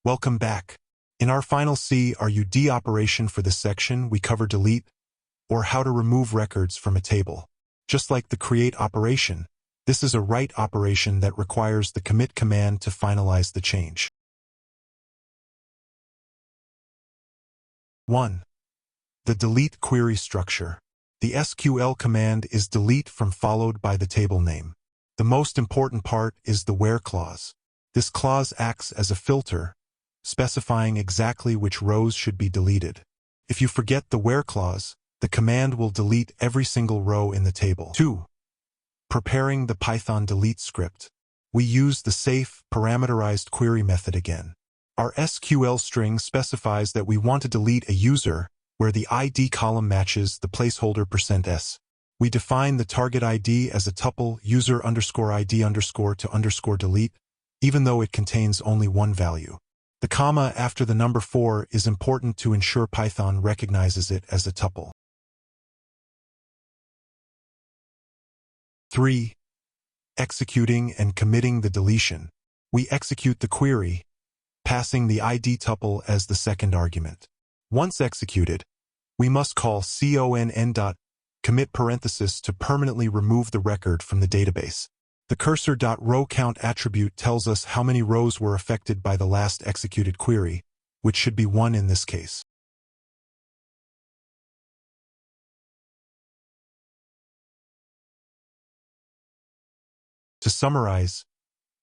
Welcome back. In our final CRUD operation for this section, we cover delete, or how to remove records from a table. Just like the create operation, this is a write operation that requires the commit command to finalize the change. 1. The delete query structure. The SQL command is delete followed by the table name. The most important part is the where clause. This clause acts as a filter, specifying exactly which rows should be deleted. If you forget the where clause, the command will delete every single row in the table. 2. Preparing the Python delete script. We use the safe, parameterized query method again. Our SQL string specifies that we want to delete a user where the ID column matches the placeholder %s. We define the target ID as a tuple user_ID_to_delete, even though it contains only one value. The comma after the number 4 is important to ensure Python recognizes it as a tuple. 3. Executing and committing the deletion. We execute the query, passing the ID tuple as the second argument. Once executed, we must call conn.commit parenthesis to permanently remove the record from the database. The cursor.rowCount attribute tells us how many rows were affected by the last executed query, which should be 1 in this case. To summarize,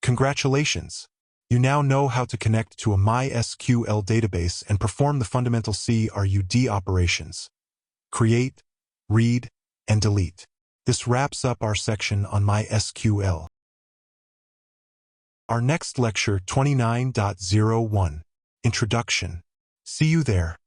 congratulations! You now know how to connect to a MySql database and perform the fundamental CRUD operations: create, read, and delete. This wraps up our section on MySql. Our next lecture 29.01, Introduction. See you there.